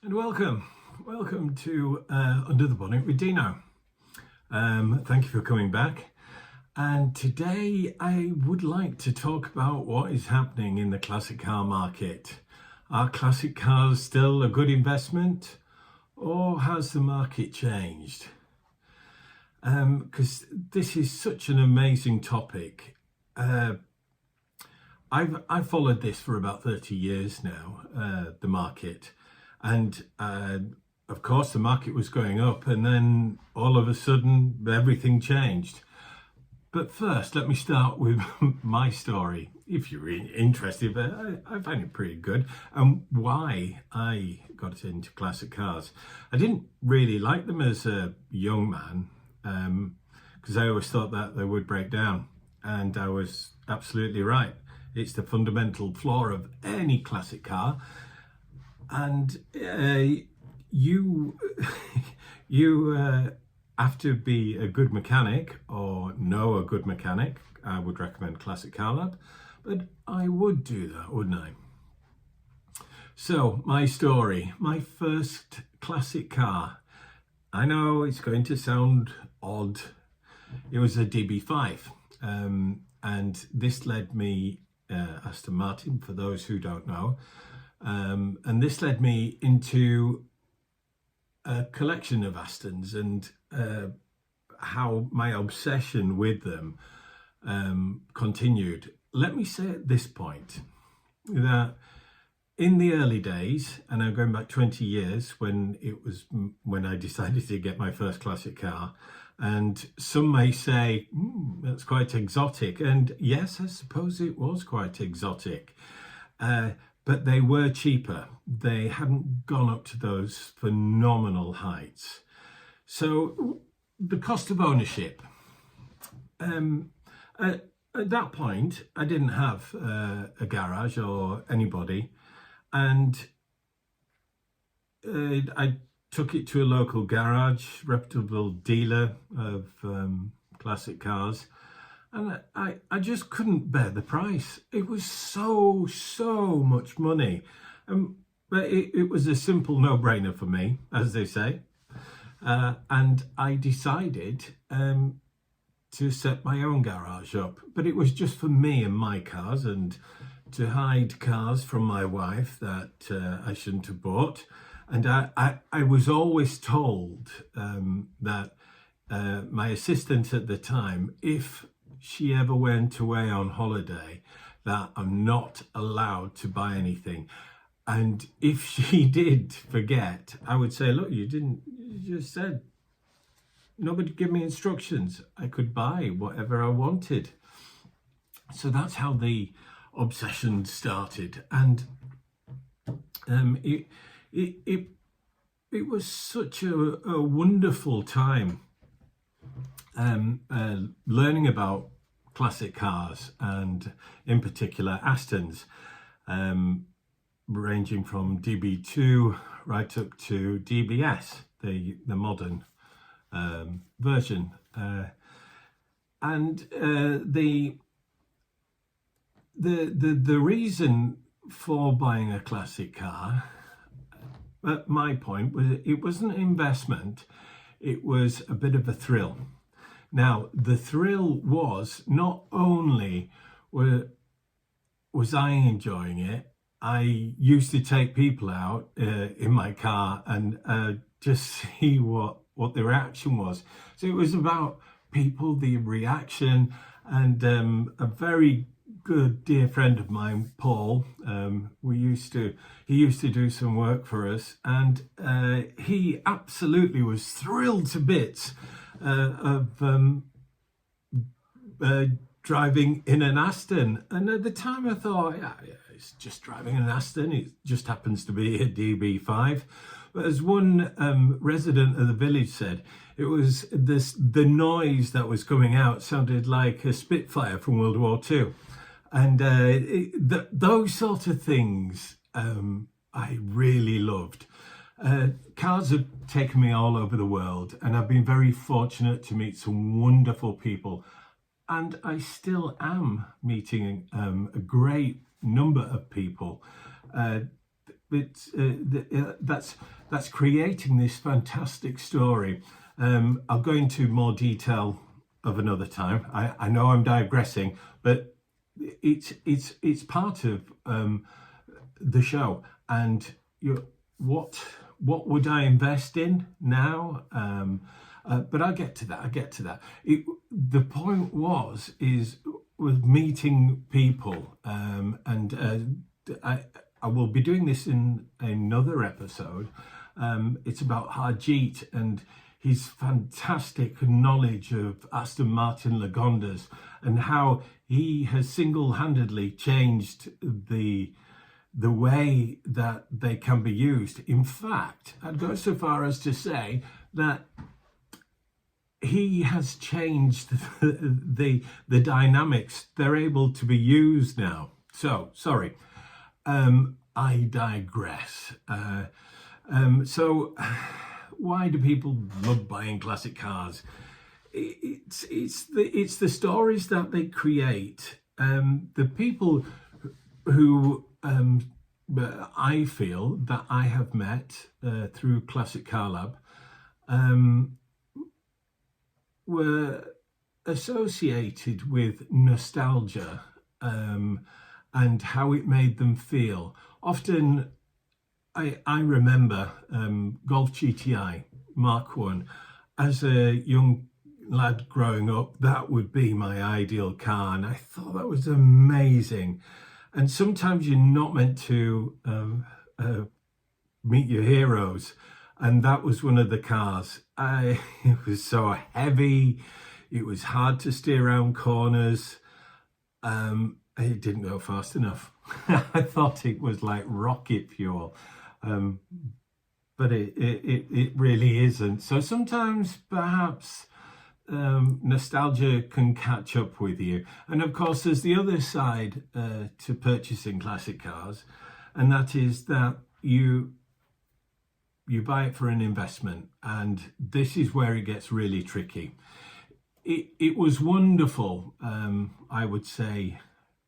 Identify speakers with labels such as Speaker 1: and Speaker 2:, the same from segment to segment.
Speaker 1: And welcome to Under the Bonnet with Dino. Thank you for coming back. And today I would like to talk about what is happening in the classic car market. Are classic cars still a good investment, or has the market changed? Because this is such an amazing topic. I've followed this for about 30 years now, the market. And of course, the market was going up, and then all of a sudden, everything changed. But first, let me start with my story, if you're interested. But I find it pretty good, and why I got into classic cars. I didn't really like them as a young man, because I always thought that they would break down, and I was absolutely right. It's the fundamental flaw of any classic car. And you have to be a good mechanic or know a good mechanic. I would recommend Classic Car Lab, but I would do that, wouldn't I? So my story, my first classic car. I know it's going to sound odd. It was a DB5, and this led me, Aston Martin, for those who don't know. And this led me into a collection of Astons, and how my obsession with them continued. Let me say at this point that in the early days, and I'm going back 20 years when I decided to get my first classic car, and some may say that's quite exotic, and yes, I suppose it was quite exotic. But they were cheaper. They hadn't gone up to those phenomenal heights. So the cost of ownership. At that point, I didn't have a garage or anybody. And I took it to a local garage, reputable dealer of classic cars. And I just couldn't bear the price. It was so much money. But it was a simple no-brainer for me, as they say. And I decided to set my own garage up. But it was just for me and my cars, and to hide cars from my wife that I shouldn't have bought. And I was always told that my assistant at the time, if she ever went away on holiday, that I'm not allowed to buy anything. And if she did forget, I would say, look, you just said, nobody gave me instructions. I could buy whatever I wanted. So that's how the obsession started. And it was such a wonderful time learning about classic cars, and in particular Astons, ranging from DB2 right up to DBS, the modern version. And the reason for buying a classic car, at my point, was it wasn't an investment, it was a bit of a thrill. Now, the thrill was not only was I enjoying it, I used to take people out in my car and just see what the reaction was. So it was about people, the reaction, and a very good dear friend of mine, Paul, he used to do some work for us, and he absolutely was thrilled to bits of driving in an Aston. And at the time I thought, yeah, it's just driving an Aston, it just happens to be a DB5. But as one resident of the village said, it was the noise that was coming out sounded like a Spitfire from World War II. And those sort of things I really loved. Cars have taken me all over the world, and I've been very fortunate to meet some wonderful people. And I still am meeting a great number of people that's creating this fantastic story. I'll go into more detail of another time. I know I'm digressing, but it's part of the show. And what would I invest in now? But I'll get to that. The point was meeting people, and I will be doing this in another episode. It's about Harjeet and his fantastic knowledge of Aston Martin Lagondas and how he has single-handedly changed the way that they can be used. In fact, I'd go so far as to say that he has changed the dynamics. They're able to be used now. So, sorry, I digress. So why do people love buying classic cars? It's the stories that they create. The people who I feel that I have met through Classic Car Lab were associated with nostalgia and how it made them feel. Often I remember Golf GTI Mark 1 as a young lad growing up. That would be my ideal car, and I thought that was amazing. And sometimes you're not meant to meet your heroes, and that was one of the cars. It was so heavy, it was hard to steer around corners. It didn't go fast enough. I thought it was like rocket fuel, but it really isn't. So sometimes perhaps nostalgia can catch up with you. And of course, there's the other side to purchasing classic cars, and that is that you buy it for an investment, and this is where it gets really tricky. It was wonderful, I would say,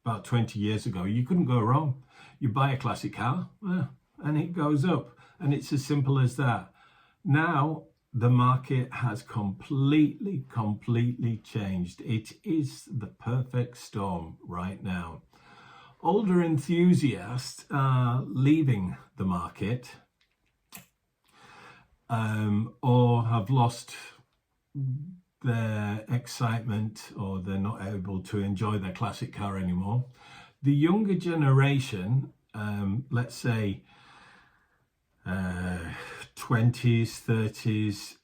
Speaker 1: about 20 years ago. You couldn't go wrong. You buy a classic car, and it goes up, and it's as simple as that. Now, the market has completely changed. It is the perfect storm right now. Older enthusiasts are leaving the market, or have lost their excitement, or they're not able to enjoy their classic car anymore. The younger generation, let's say 20s, 30s,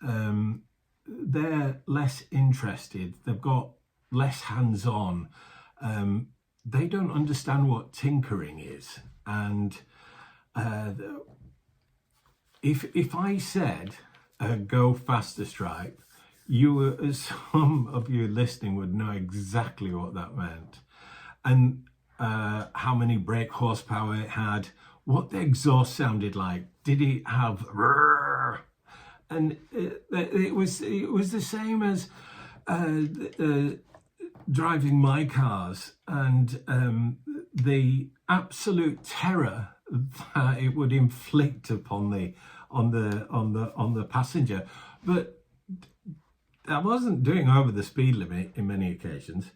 Speaker 1: they're less interested. They've got less hands-on. They don't understand what tinkering is. And if I said go faster stripe, some of you listening would know exactly what that meant, and how many brake horsepower it had, what the exhaust sounded like. Did it have and it was the same as driving my cars, and the absolute terror that it would inflict upon the passenger. But I wasn't doing over the speed limit in many occasions.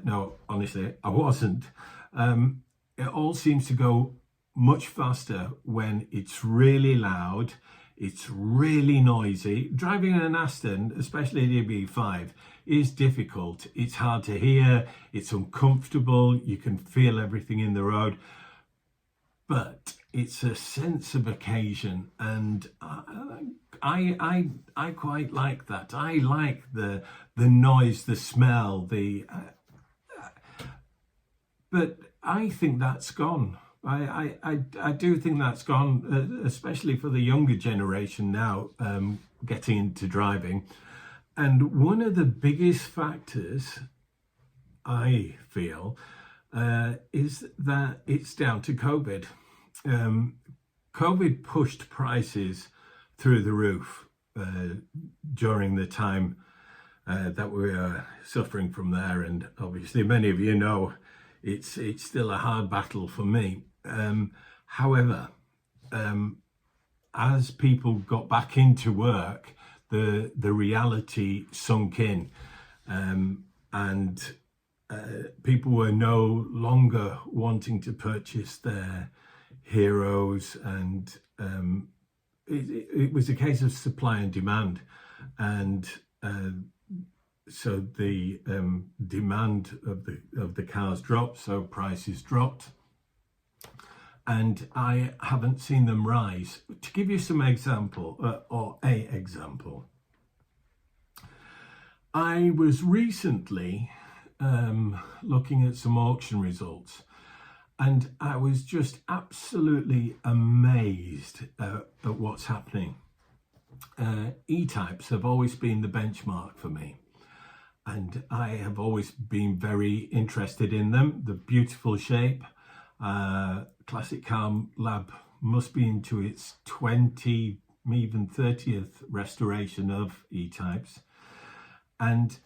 Speaker 1: No, honestly, I wasn't. It all seems to go much faster when it's really loud, it's really noisy. Driving an Aston, especially the B5, is difficult. It's hard to hear, it's uncomfortable, you can feel everything in the road. But it's a sense of occasion, and I quite like that. I like the noise, the smell, but I think that's gone. I do think that's gone, especially for the younger generation now, getting into driving. And one of the biggest factors, I feel, is that it's down to COVID. COVID pushed prices through the roof during the time that we were suffering from there. And obviously, many of you know it's still a hard battle for me. However, as people got back into work, the reality sunk in, and people were no longer wanting to purchase their heroes, and it was a case of supply and demand, and so the demand of the cars dropped, so prices dropped, and I haven't seen them rise. To give you some example, or a example, I was recently looking at some auction results, and I was just absolutely amazed at what's happening. E-types have always been the benchmark for me, and I have always been very interested in them. The beautiful shape. Classic Car Lab must be into its 20, even 30th restoration of E-types, and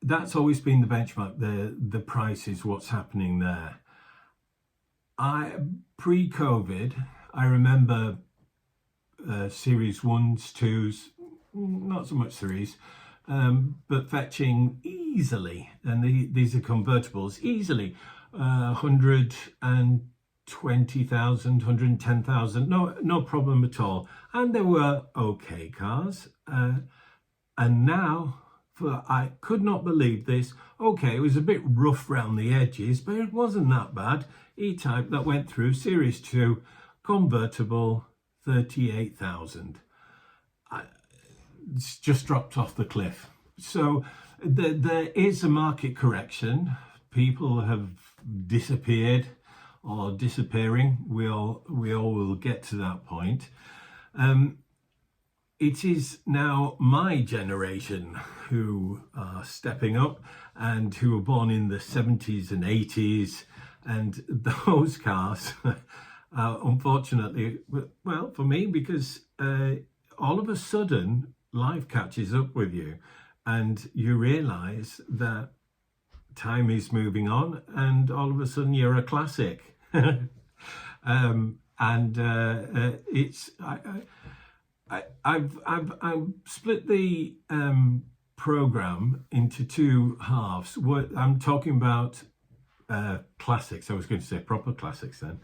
Speaker 1: that's always been the benchmark. The price is what's happening there. Pre-COVID, I remember series 1s, 2s, not so much 3s, but fetching easily, and these are convertibles, easily 120,000, 110,000, no problem at all. And they were okay cars. And now, I could not believe this. Okay, it was a bit rough around the edges, but it wasn't that bad. E-type that went through series 2, convertible, 38,000. It's just dropped off the cliff. So there is a market correction. People have disappeared or disappearing. We all will get to that point. It is now my generation who are stepping up, and who were born in the 70s and 80s, and those cars, unfortunately, well, for me, because all of a sudden life catches up with you, and you realise that time is moving on, and all of a sudden you're a classic. I've split the program into two halves. What I'm talking about, classics. I was going to say proper classics then,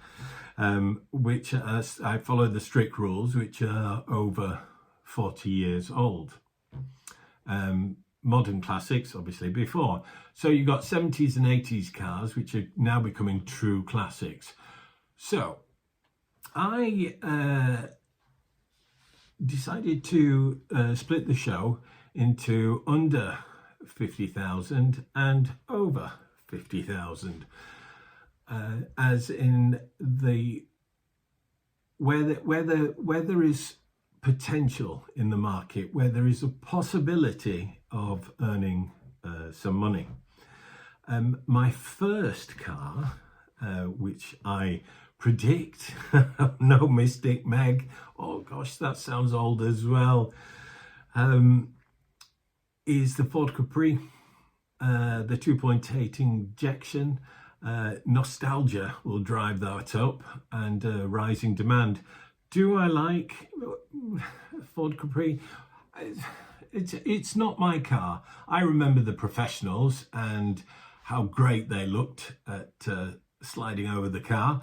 Speaker 1: which I follow the strict rules, which are over 40 years old. Modern classics, obviously, before. So you've got 70s and 80s cars, which are now becoming true classics. So I decided to split the show into under 50,000 and over 50,000, as in where there is potential in the market, where there is a possibility of earning some money. My first car, which I predict, no Mystic Meg, oh gosh, that sounds old as well, is the Ford Capri, the 2.8 injection. Nostalgia will drive that up, and rising demand. Do I like Ford Capri? It's not my car. I remember the professionals and how great they looked at sliding over the car,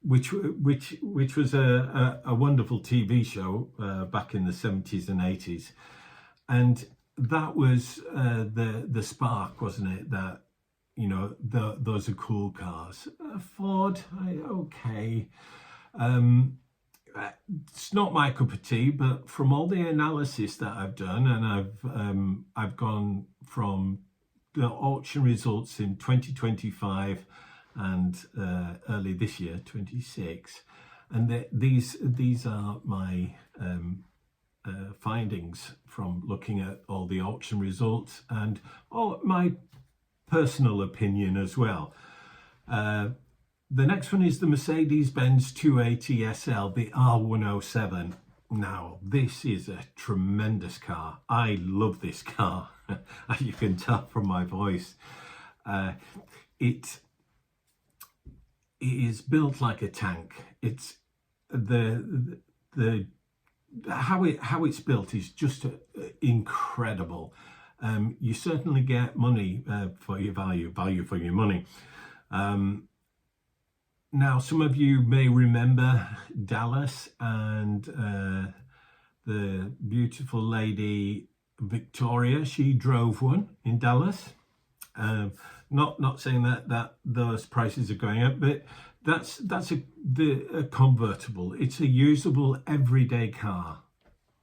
Speaker 1: which was a wonderful TV show back in the 70s and 80s, and that was the spark, wasn't it? That, you know, those are cool cars. Ford, okay. It's not my cup of tea, but from all the analysis that I've done, and I've gone from the auction results in 2025 and early this year, 26, and these are my findings from looking at all the auction results, and my personal opinion as well. The next one is the Mercedes-Benz 280 SL, the R107. Now, this is a tremendous car. I love this car, as you can tell from my voice. is built like a tank. It's the how it's built is just incredible. You certainly get money for your value for your money. Now, some of you may remember Dallas and the beautiful lady Victoria. She drove one in Dallas. Not saying that those prices are going up, but that's a convertible. It's a usable everyday car.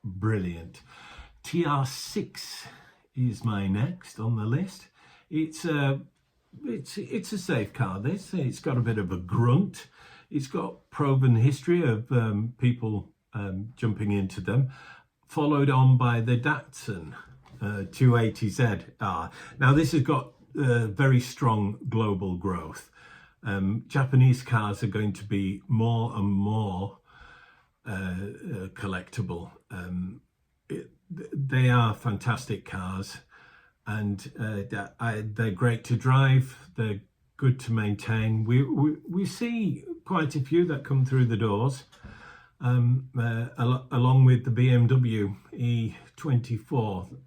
Speaker 1: Brilliant. TR6 is my next on the list. It's a safe car. It's got a bit of a grunt. It's got proven history of people jumping into them, followed on by the Datsun 280Z. Now this has got very strong global growth. Japanese cars are going to be more and more collectible. They are fantastic cars, and they're great to drive. They're good to maintain. We see quite a few that come through the doors, along with the BMW E24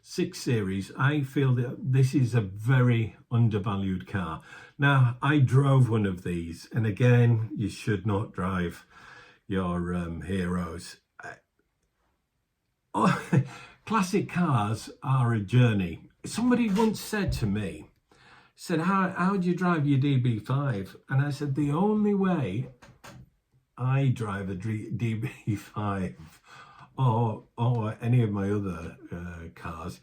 Speaker 1: 6 Series. I feel that this is a very undervalued car. Now, I drove one of these, and again, you should not drive your heroes. Classic cars are a journey. Somebody once said to me, how do you drive your DB5? And I said, the only way I drive a DB5 or any of my other cars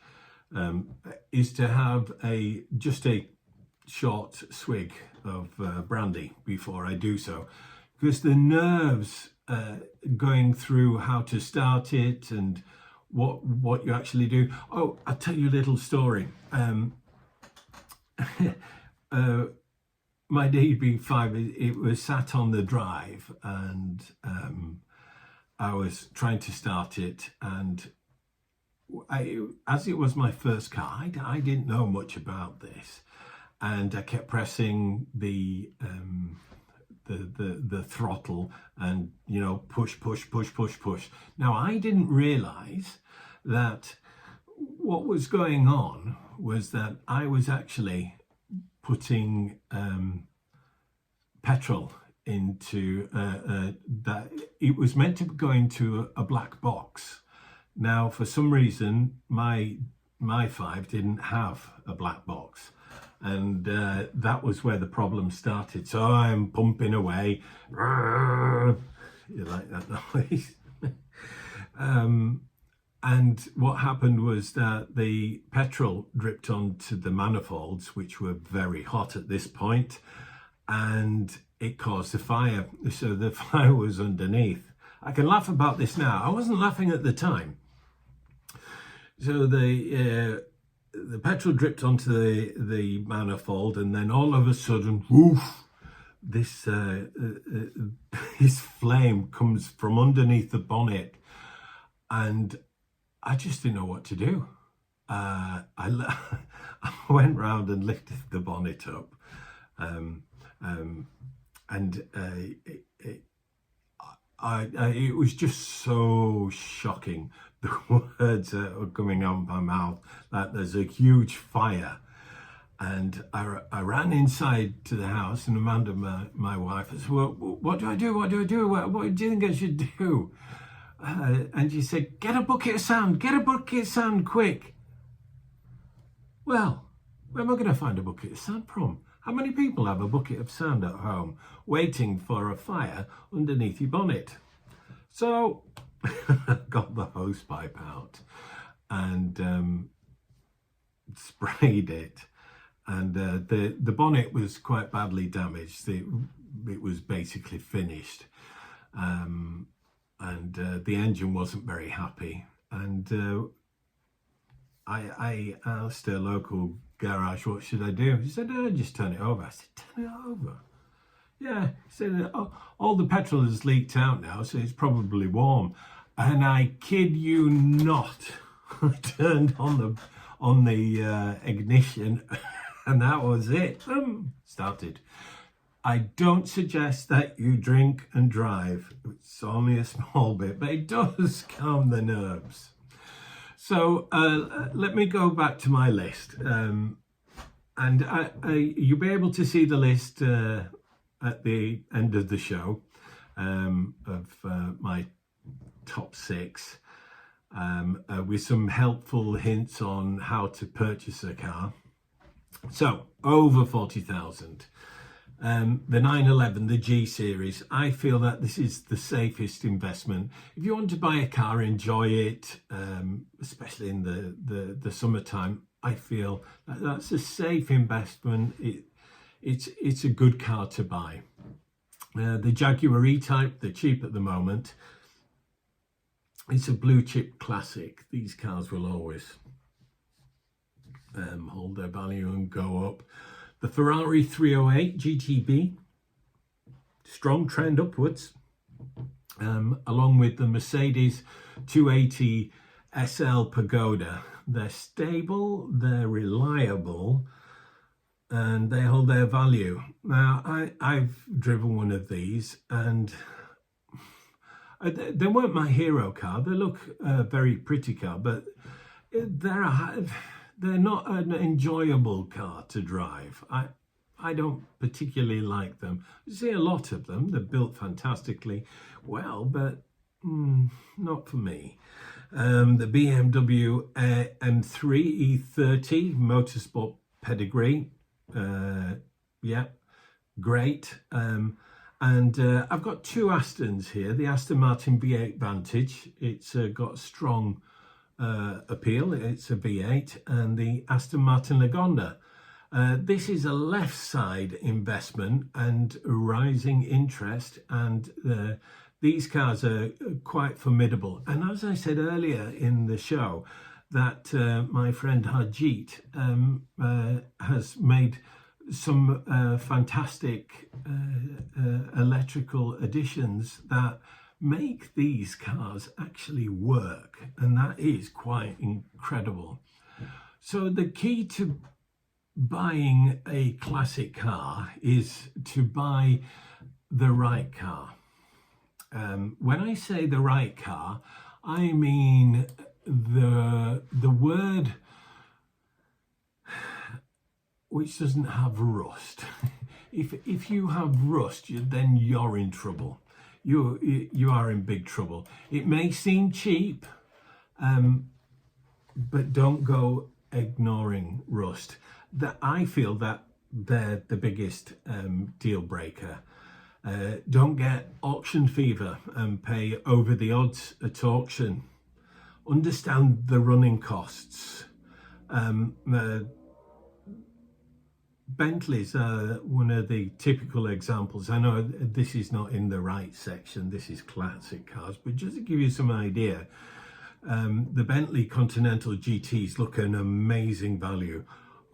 Speaker 1: is to have just a short swig of brandy before I do so, because the nerves going through how to start it and what you actually do. Oh, I'll tell you a little story. My DB5, it was sat on the drive, and I was trying to start it, and as it was my first car, I didn't know much about this, and I kept pressing the throttle and, you know, push. Now, I didn't realize that what was going on was that I was actually putting petrol into that. It was meant to go into a black box. Now, for some reason, my 5 didn't have a black box, and that was where the problem started. So I'm pumping away. You like that noise? And what happened was that the petrol dripped onto the manifolds, which were very hot at this point, and it caused a fire. So the fire was underneath. I can laugh about this now. I wasn't laughing at the time. So the petrol dripped onto the manifold, and then all of a sudden, woof, this flame comes from underneath the bonnet, and I just didn't know what to do. I went round and lifted the bonnet up, and it was just so shocking, the words that were coming out of my mouth, that there's a huge fire. And I ran inside to the house, and Amanda, my wife, I said, well, what do I do? What do you think I should do? And she said, get a bucket of sand, quick. Well, where am I going to find a bucket of sand from? How many people have a bucket of sand at home waiting for a fire underneath your bonnet? So I got the hose pipe out and sprayed it. And the bonnet was quite badly damaged. It was basically finished. And the engine wasn't very happy. And I asked a local garage, what should I do? He said, just turn it over. I said, turn it over? Yeah. He said, all the petrol has leaked out now, so it's probably warm. And I kid you not, I turned on the ignition, and that was it. Started. I don't suggest that you drink and drive. It's only a small bit, but it does calm the nerves. So let me go back to my list. And you'll be able to see the list at the end of the show of my top 6 with some helpful hints on how to purchase a car. So over 40,000. The 911, the G series, I feel that this is the safest investment. If you want to buy a car, enjoy it, especially in the summertime, I feel that that's a safe investment. It's a good car to buy. The Jaguar E-Type, they're cheap at the moment. It's a blue chip classic. These cars will always hold their value and go up. The Ferrari 308 GTB, strong trend upwards, along with the Mercedes 280 SL Pagoda. They're stable, they're reliable, and they hold their value. Now, I've driven one of these, and they weren't my hero car. They look a very pretty car, but they're not an enjoyable car to drive. I don't particularly like them. I see a lot of them. They're built fantastically well, but not for me. The BMW M3 E30 Motorsport pedigree. Yeah, great. And I've got 2 Astons here. The Aston Martin V8 Vantage. It's got strong appeal. It's a V8, and the Aston Martin Lagonda. This is a left side investment and rising interest, and these cars are quite formidable. And as I said earlier in the show, that my friend Harjeet has made some fantastic electrical additions that make these cars actually work, and that is quite incredible. So the key to buying a classic car is to buy the right car. When I say the right car, I mean the word which doesn't have rust. If you have rust, then you're in trouble. You are in big trouble. It may seem cheap, but don't go ignoring rust. That I feel that they're the biggest deal breaker. Don't get auction fever and pay over the odds at auction. Understand the running costs. Bentleys are one of the typical examples. I know this is not in the right section, this is classic cars, but just to give you some idea, the Bentley Continental GTs look an amazing value.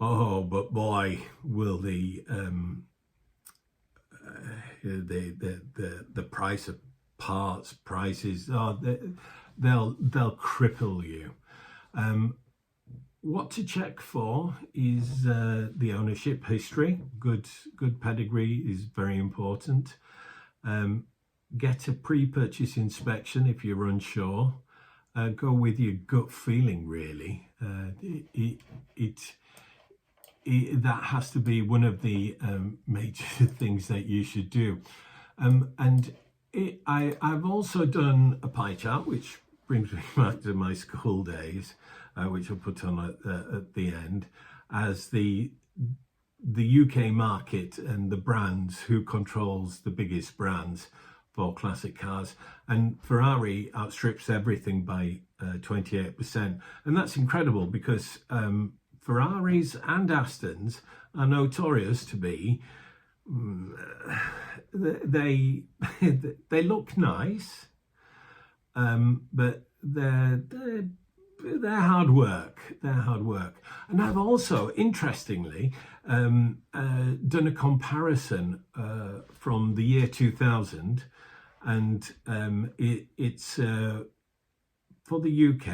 Speaker 1: Oh, but boy, will the price of parts, prices, they'll cripple you. What to check for is the ownership history. Good pedigree is very important. Get a pre-purchase inspection if you're unsure. Go with your gut feeling, really. That has to be one of the major things that you should do. I've also done a pie chart, which brings me back to my school days, which I'll put on at the end, as the UK market and the brands, who controls the biggest brands for classic cars. And Ferrari outstrips everything by 28%. And that's incredible because Ferraris and Astons are notorious to be, they look nice, but they're hard work. They're hard work. And I've also, interestingly, done a comparison from the year 2000, and it's for the UK,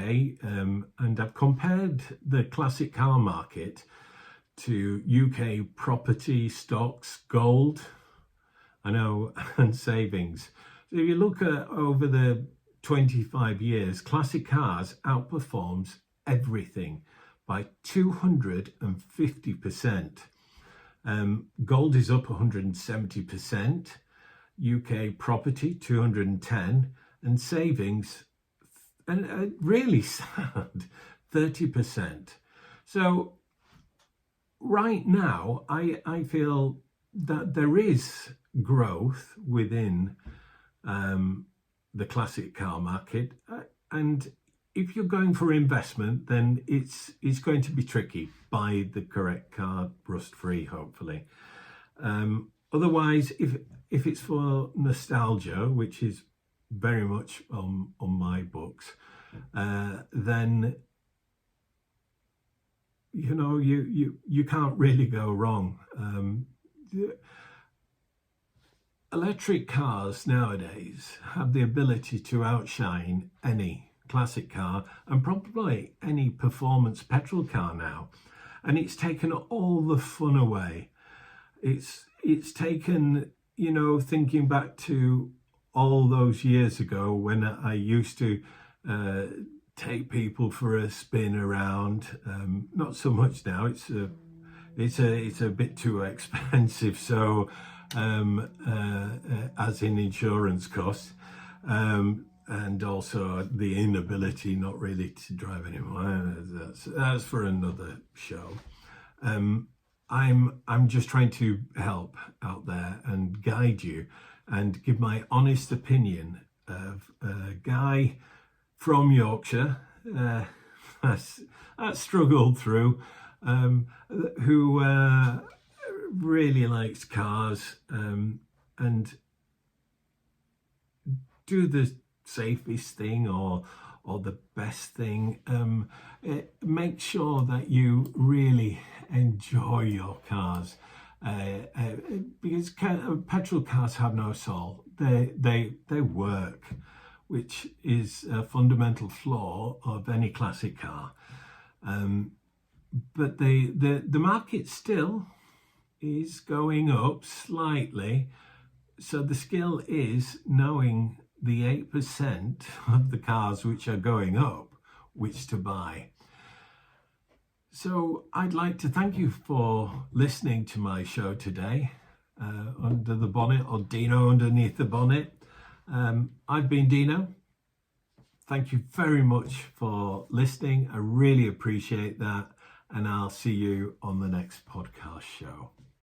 Speaker 1: and I've compared the classic car market to UK property stocks, gold, I know, and savings. So if you look at over the 25 years, classic cars outperforms everything by 250%. Gold is up 170%, UK property 210, and savings, and really sad, 30%. So right now, I feel that there is growth within the classic car market, and if you're going for investment, then it's going to be tricky. Buy the correct car, rust free, hopefully. Otherwise, if it's for nostalgia, which is very much on my books, then you know you can't really go wrong. Electric cars nowadays have the ability to outshine any classic car and probably any performance petrol car now, and it's taken all the fun away. It's taken, you know, thinking back to all those years ago when I used to take people for a spin around. Not so much now. It's a bit too expensive. So as in insurance costs, and also the inability not really to drive anymore. That's for another show. I'm just trying to help out there and guide you and give my honest opinion of a guy from Yorkshire that's struggled through, who really likes cars, and do the safest thing or the best thing. Make sure that you really enjoy your cars, because petrol cars have no soul. They work, which is a fundamental flaw of any classic car. But the market still is going up slightly. So the skill is knowing the 8% of the cars which are going up, which to buy. So I'd like to thank you for listening to my show today, Under the Bonnet, or Dino underneath the bonnet. I've been Dino. Thank you very much for listening. I really appreciate that. And I'll see you on the next podcast show.